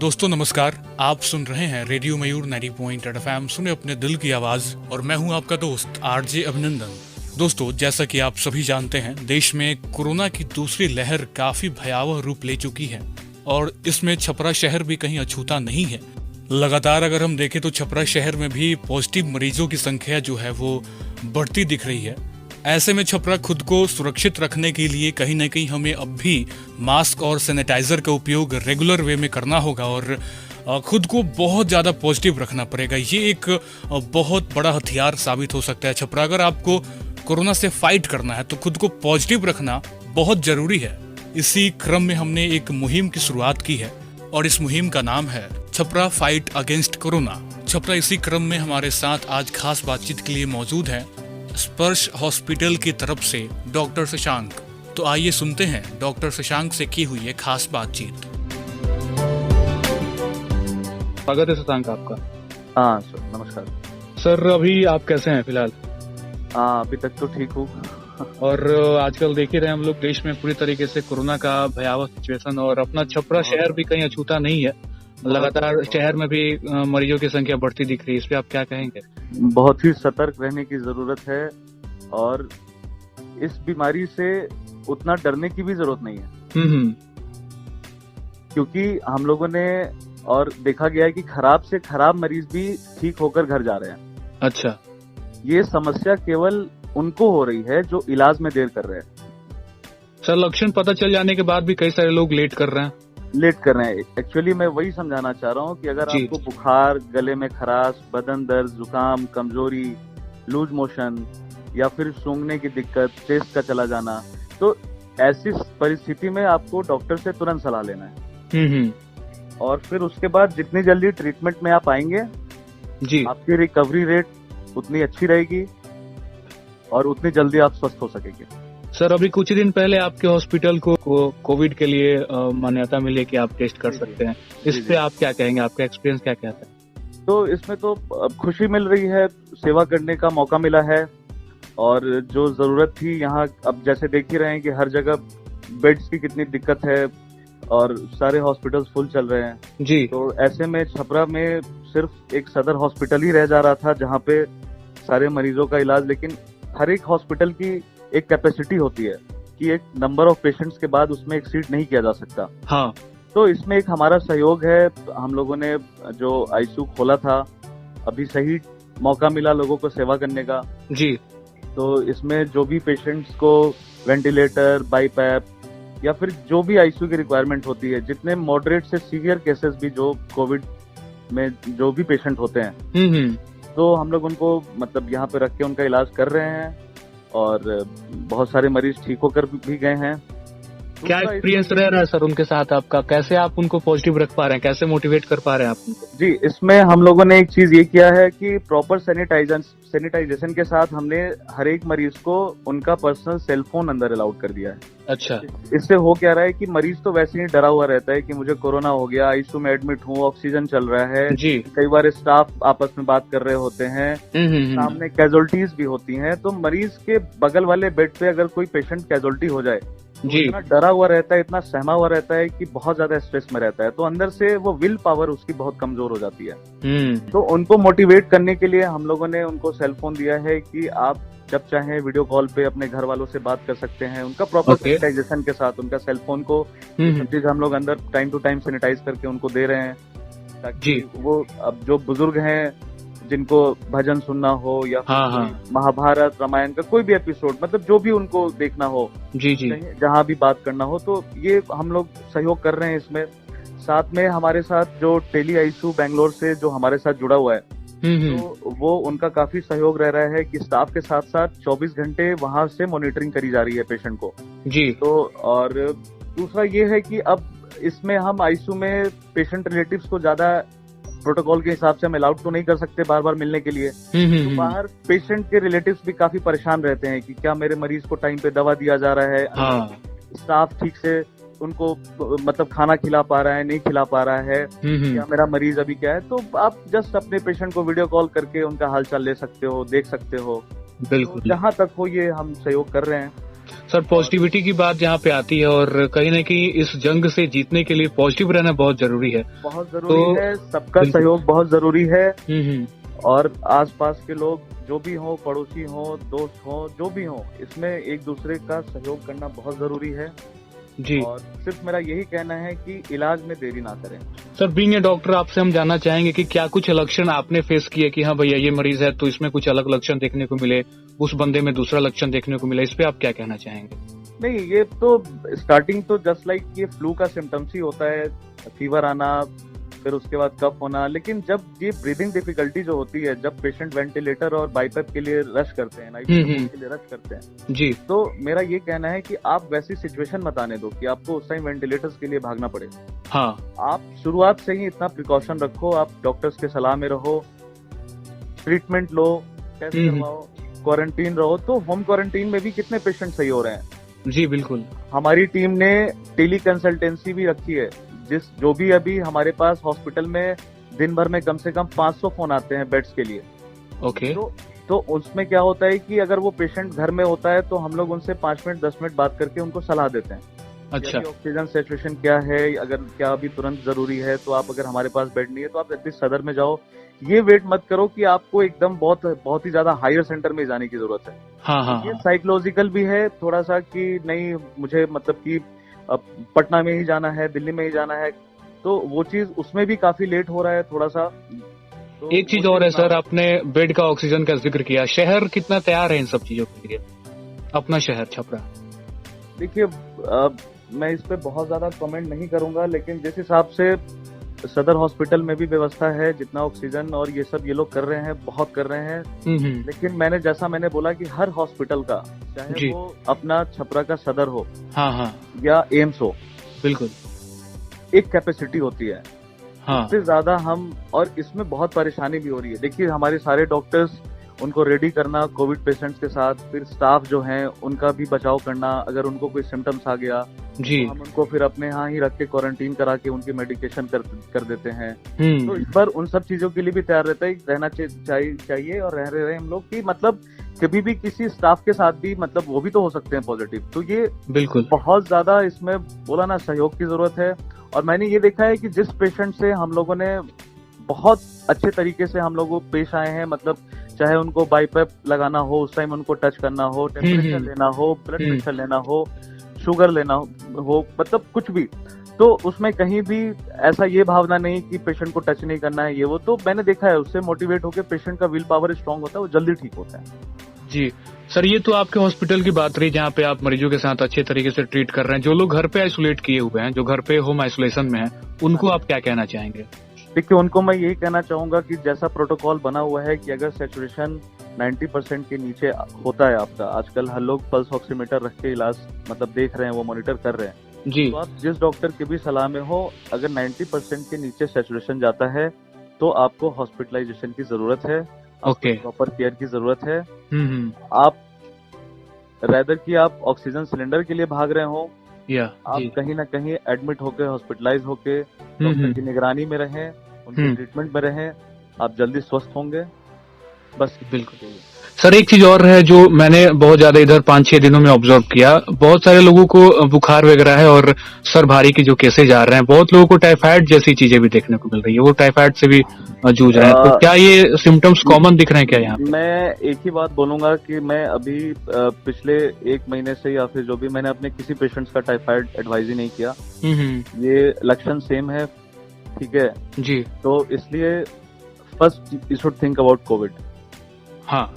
दोस्तों नमस्कार, आप सुन रहे हैं रेडियो मयूर 90.8 FM। सुने अपने दिल की आवाज और मैं हूं आपका दोस्त आरजे अभिनंदन। दोस्तों, जैसा कि आप सभी जानते हैं, देश में कोरोना की दूसरी लहर काफी भयावह रूप ले चुकी है और इसमें छपरा शहर भी कहीं अछूता नहीं है। लगातार अगर हम देखें तो छपरा शहर में भी पॉजिटिव मरीजों की संख्या जो है वो बढ़ती दिख रही है। ऐसे में छपरा खुद को सुरक्षित रखने के लिए कहीं ना कहीं हमें अब भी मास्क और सैनिटाइजर का उपयोग रेगुलर वे में करना होगा और खुद को बहुत ज़्यादा पॉजिटिव रखना पड़ेगा। ये एक बहुत बड़ा हथियार साबित हो सकता है छपरा। अगर आपको कोरोना से फाइट करना है तो खुद को पॉजिटिव रखना बहुत जरूरी है। इसी क्रम में हमने एक मुहिम की शुरुआत की है और इस मुहिम का नाम है Chhapra fight against corona. Chhapra इसी क्रम में हमारे साथ आज खास बातचीत के लिए मौजूद है स्पर्श हॉस्पिटल की तरफ से डॉक्टर शशांक। तो आइए सुनते हैं डॉक्टर शशांक से की हुई है खास बातचीत। स्वागत है शशांक आपका। हाँ सर, नमस्कार सर। अभी आप कैसे हैं फिलहाल? अभी तक तो ठीक हूँ। और आजकल देख ही रहे हम लोग, देश में पूरी तरीके से कोरोना का भयावह सिचुएशन और अपना छपरा शहर भी कहीं अछूता नहीं है। लगातार शहर में भी मरीजों की संख्या बढ़ती दिख रही है। इस पे आप क्या कहेंगे? बहुत ही सतर्क रहने की जरूरत है और इस बीमारी से उतना डरने की भी जरूरत नहीं है। क्योंकि हम लोगों ने और देखा गया है कि खराब से खराब मरीज भी ठीक होकर घर जा रहे हैं। अच्छा। ये समस्या केवल उनको हो रही है जो इलाज में देर कर रहे हैं। सर, लक्षण पता चल जाने के बाद भी कई सारे लोग लेट कर रहे हैं। एक्चुअली मैं वही समझाना चाह रहा हूँ कि अगर आपको बुखार, गले में खराश, बदन दर्द, जुकाम, कमजोरी, लूज मोशन या फिर सूंघने की दिक्कत, टेस्ट का चला जाना, तो ऐसी परिस्थिति में आपको डॉक्टर से तुरंत सलाह लेना है। और फिर उसके बाद जितनी जल्दी ट्रीटमेंट में आप आएंगे जी, आपकी रिकवरी रेट उतनी अच्छी रहेगी और उतनी जल्दी आप स्वस्थ हो सकेंगे। सर, अभी कुछ दिन पहले आपके हॉस्पिटल को कोविड के लिए मान्यता मिली कि आप टेस्ट कर सकते हैं। इस पे आप क्या कहेंगे? आपका एक्सपीरियंस क्या कहता है? तो इसमें तो खुशी मिल रही है, सेवा करने का मौका मिला है और जो जरूरत थी यहाँ, अब जैसे देख ही रहे हैं कि हर जगह बेड्स की कितनी दिक्कत है और सारे हॉस्पिटल्स फुल चल रहे हैं जी। तो ऐसे में छपरा में सिर्फ एक सदर हॉस्पिटल ही रह जा रहा था जहाँ पे सारे मरीजों का इलाज, लेकिन हर एक हॉस्पिटल की एक कैपेसिटी होती है कि एक नंबर ऑफ पेशेंट्स के बाद उसमें एक सीट नहीं किया जा सकता। हाँ। तो इसमें एक हमारा सहयोग है। हम लोगों ने जो आईसीयू खोला था, अभी सही मौका मिला लोगों को सेवा करने का जी। तो इसमें जो भी पेशेंट्स को वेंटिलेटर, बाईपैप या फिर जो भी आईसीयू की रिक्वायरमेंट होती है, जितने मॉडरेट से सीवियर केसेस भी जो कोविड में जो भी पेशेंट होते हैं, तो हम लोग उनको मतलब यहाँ पे रख के उनका इलाज कर रहे हैं और बहुत सारे मरीज ठीक होकर भी गए हैं। क्या एक्सपीरियंस रह रहा है सर उनके साथ आपका? कैसे आप उनको पॉजिटिव रख पा रहे हैं? कैसे मोटिवेट कर पा रहे हैं आप उनको? जी, इसमें हम लोगों ने एक चीज ये किया है कि प्रॉपर सैनिटाइजेशन के साथ हमने हर एक मरीज को उनका पर्सनल सेल फोन अंदर अलाउड कर दिया है। अच्छा। इससे हो क्या रहा है कि मरीज तो वैसे ही डरा हुआ रहता है कि मुझे कोरोना हो गया, आईसीयू में एडमिट हूँ, ऑक्सीजन चल रहा है जी। कई बार स्टाफ आपस में बात कर रहे होते हैं, सामने कैजुअलिटीज भी होती हैं, तो मरीज के बगल वाले बेड पे अगर कोई पेशेंट कैजुअलिटी हो जाए जी, इतना डरा हुआ रहता है, इतना सहमा हुआ रहता है कि बहुत ज्यादा स्ट्रेस में रहता है, तो अंदर से वो विल पावर उसकी बहुत कमजोर हो जाती है। तो उनको मोटिवेट करने के लिए हम लोगों ने उनको सेल फोन दिया है कि आप जब चाहें वीडियो कॉल पे अपने घर वालों से बात कर सकते हैं। उनका प्रॉपर सैनिटाइजेशन के साथ उनका सेल फोन को चीज हम लोग अंदर टाइम टू टाइम सैनिटाइज करके उनको दे रहे हैं, ताकि वो अब जो बुजुर्ग हैं जिनको भजन सुनना हो या महाभारत, रामायण का कोई भी एपिसोड, मतलब जो भी उनको देखना हो जी, जहाँ भी बात करना हो, तो ये हम लोग सहयोग कर रहे हैं इसमें। साथ में हमारे साथ जो टेली आईसीयू बैंगलोर से जो हमारे साथ जुड़ा हुआ है, तो वो उनका काफी सहयोग रह रहा है कि स्टाफ के साथ साथ 24 घंटे वहां से मॉनिटरिंग करी जा रही है पेशेंट को जी। तो और दूसरा ये है कि अब इसमें हम आईसीयू में पेशेंट रिलेटिव्स को ज्यादा प्रोटोकॉल के हिसाब से हम अलाउड तो नहीं कर सकते बार बार मिलने के लिए। तो बाहर पेशेंट के रिलेटिव्स भी काफी परेशान रहते हैं कि क्या मेरे मरीज को टाइम पे दवा दिया जा रहा है, स्टाफ ठीक से उनको मतलब खाना खिला पा रहा है, नहीं खिला पा रहा है, या मेरा मरीज अभी क्या है। तो आप जस्ट अपने पेशेंट को वीडियो कॉल करके उनका हालचाल ले सकते हो, देख सकते हो। बिल्कुल। तो जहाँ तक हो ये हम सहयोग कर रहे हैं। सर पॉजिटिविटी की बात यहाँ पे आती है और कहीं ना कहीं इस जंग से जीतने के लिए पॉजिटिव रहना बहुत जरूरी है। बहुत जरूरी है, सबका सहयोग बहुत जरूरी है। और आसपास के लोग जो भी हो, पड़ोसी हो, दोस्त हो, जो भी हो, इसमें एक दूसरे का सहयोग करना बहुत जरूरी है जी। और सिर्फ मेरा यही कहना है कि इलाज में देरी ना करें। सर बीइंग ए डॉक्टर आपसे हम जानना चाहेंगे कि क्या कुछ लक्षण आपने फेस किए कि हाँ भैया ये मरीज है तो इसमें कुछ अलग लक्षण देखने को मिले, उस बंदे में दूसरा लक्षण देखने को मिला, इस पे आप क्या कहना चाहेंगे? नहीं, ये तो स्टार्टिंग तो जस्ट लाइक ये फ्लू का सिम्टम्स ही होता है, फीवर आना, फिर उसके बाद कफ होना। लेकिन जब ये ब्रीदिंग डिफिकल्टी जो होती है, जब पेशेंट वेंटिलेटर और बाइपैप के लिए रश करते हैं, आईसीयू के लिए रश करते हैं जी, तो मेरा ये कहना है कि आप वैसी सिचुएशन मत आने दो कि आपको उस टाइम वेंटिलेटर्स के लिए भागना पड़े। हाँ, आप शुरुआत से ही इतना प्रिकॉशन रखो, आप डॉक्टर्स के सलाह में रहो, ट्रीटमेंट लो, टेस्ट करवाओ, क्वारंटीन रहो। तो होम क्वारंटीन में भी कितने पेशेंट सही हो रहे हैं जी। बिल्कुल, हमारी टीम ने टेली कंसल्टेंसी भी रखी है। जो भी अभी हमारे पास हॉस्पिटल में दिन भर में कम से कम 500 फोन आते हैं बेड्स के लिए। ओके। तो उसमें क्या होता है कि अगर वो पेशेंट घर में होता है तो हम लोग उनसे 5 मिनट 10 मिनट बात करके उनको सलाह देते हैं। अच्छा, ऑक्सीजन सैचुरेशन क्या है, अगर क्या अभी तुरंत जरूरी है तो आप, अगर हमारे पास बेड नहीं है तो आप एटलीस्ट सदर में जाओ। ये वेट मत करो कि आपको एकदम बहुत ही ज्यादा हायर सेंटर में जाने की जरूरत है। हाँ, ये साइकोलॉजिकल भी है थोड़ा सा कि नहीं मुझे मतलब कि पटना में ही जाना है, दिल्ली में ही जाना है, तो वो चीज उसमें भी काफी लेट हो रहा है थोड़ा सा। तो एक चीज और है सर, आपने बेड का, ऑक्सीजन का जिक्र किया, शहर कितना तैयार है इन सब चीजों के लिए? अपना शहर छपरा, देखिए मैं इस पे बहुत ज्यादा कमेंट नहीं करूंगा, लेकिन जिस हिसाब से सदर हॉस्पिटल में भी व्यवस्था है, जितना ऑक्सीजन और ये सब ये लोग कर रहे हैं, बहुत कर रहे हैं। लेकिन मैंने बोला कि हर हॉस्पिटल का, चाहे वो अपना छपरा का सदर हो, हाँ, या एम्स हो, बिल्कुल एक कैपेसिटी होती है। हाँ, इससे ज्यादा हम, और इसमें बहुत परेशानी भी हो रही है। देखिए हमारे सारे डॉक्टर्स, उनको रेडी करना कोविड पेशेंट्स के साथ, फिर स्टाफ जो हैं उनका भी बचाव करना, अगर उनको कोई सिम्टम्स आ गया जी, तो हम उनको फिर अपने यहाँ ही रख के क्वारंटीन करा के उनकी मेडिकेशन कर देते हैं। तो इस पर उन सब चीजों के लिए भी तैयार रहना चाहिए और रह रहे हैं हम लोग की, मतलब कभी भी किसी स्टाफ के साथ भी, मतलब वो भी तो हो सकते हैं पॉजिटिव। तो ये बिल्कुल बहुत ज्यादा इसमें बोला ना सहयोग की जरूरत है। और मैंने ये देखा है कि जिस पेशेंट से हम लोगों ने बहुत अच्छे तरीके से हम लोग पेश आए हैं, मतलब चाहे उनको बाइपैप लगाना हो, उस टाइम उनको टच करना हो, टेम्परेचर लेना हो, ब्लड प्रेशर लेना हो, शुगर लेना हो, मतलब कुछ भी, तो उसमें कहीं भी ऐसा ये भावना नहीं कि पेशेंट को टच नहीं करना है, ये वो। तो मैंने देखा है, उससे मोटिवेट होकर पेशेंट का विल पावर स्ट्रांग होता है, वो जल्दी ठीक होता है जी। सर ये तो आपके हॉस्पिटल की बात रही जहाँ पे आप मरीजों के साथ अच्छे तरीके से ट्रीट कर रहे हैं। जो लोग घर पे आइसोलेट किए हुए हैं, जो घर पे होम आइसोलेशन में हैं, उनको आप क्या कहना चाहेंगे? देखिए उनको मैं यही कहना चाहूंगा कि जैसा प्रोटोकॉल बना हुआ है कि अगर सैचुरेशन 90% के नीचे होता है आपका, आजकल हर लोग पल्स ऑक्सीमीटर रख के इलाज मतलब देख रहे हैं, वो मॉनिटर कर रहे हैं जी। तो आप जिस डॉक्टर की भी सलाह में हो, अगर 90% के नीचे सैचुरेशन जाता है तो आपको हॉस्पिटलाइजेशन की जरूरत है, ओके, प्रॉपर केयर की जरूरत है। आप रेदर की आप ऑक्सीजन सिलेंडर के लिए भाग रहे हो, या आप कहीं ना कहीं एडमिट होकर हॉस्पिटलाइज होके डॉक्टर की निगरानी में रहें, उनके ट्रीटमेंट में रहें, आप जल्दी स्वस्थ होंगे। बस बिल्कुल। सर एक चीज और है जो मैंने बहुत ज्यादा इधर 5-6 दिनों में ऑब्जर्व किया, बहुत सारे लोगों को बुखार वगैरह है और सर भारी के जो केसेज आ रहे हैं, बहुत लोगों को टाइफाइड जैसी चीजें भी देखने को मिल रही है, वो टाइफाइड से भी जूझ रहे हैं। तो क्या ये सिम्टम्स कॉमन दिख रहे हैं क्या यहाँ? मैं एक ही बात बोलूंगा कि मैं अभी पिछले 1 महीने से या फिर जो भी, मैंने अपने किसी पेशेंट्स का टाइफाइड एडवाइज ही नहीं किया। ये लक्षण सेम है, ठीक है जी। तो इसलिए first you should think about Covid. हाँ,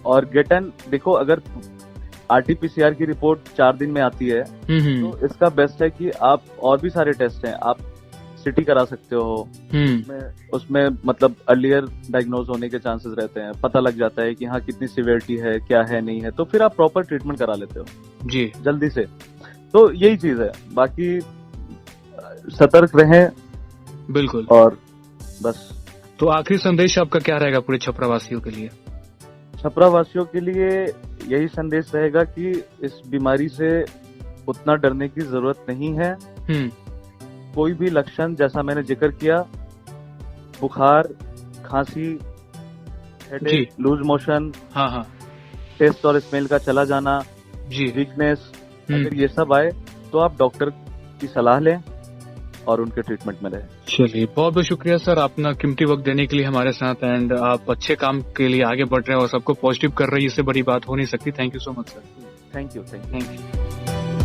और गेट एन, देखो अगर RT-PCR की रिपोर्ट 4 दिन में आती है तो इसका बेस्ट है कि आप, और भी सारे टेस्ट हैं, आप CT करा सकते हो, उसमें मतलब अर्लियर डायग्नोज होने के चांसेस रहते हैं, पता लग जाता है कि हाँ कितनी सिवियरिटी है, क्या है, नहीं है, तो फिर आप प्रॉपर ट्रीटमेंट करा लेते हो जी जल्दी से। तो यही चीज है, बाकी सतर्क रहें बिल्कुल, और बस। तो आखिरी संदेश आपका क्या रहेगा पूरे छपरा वासियों के लिए? छपरा वासियों के लिए यही संदेश रहेगा कि इस बीमारी से उतना डरने की जरूरत नहीं है। कोई भी लक्षण, जैसा मैंने जिक्र किया, बुखार, खांसी, हेडेक, लूज मोशन, हाँ, टेस्ट और स्मेल का चला जाना, जी, वीकनेस, अगर ये सब आए तो आप डॉक्टर की सलाह लें और उनके ट्रीटमेंट में रहें। चलिए, बहुत बहुत शुक्रिया सर अपना कीमती वक्त देने के लिए हमारे साथ, एंड आप अच्छे काम के लिए आगे बढ़ रहे हैं और सबको पॉजिटिव कर रहे हैं, इससे बड़ी बात हो नहीं सकती। Thank you so much sir. Thank you.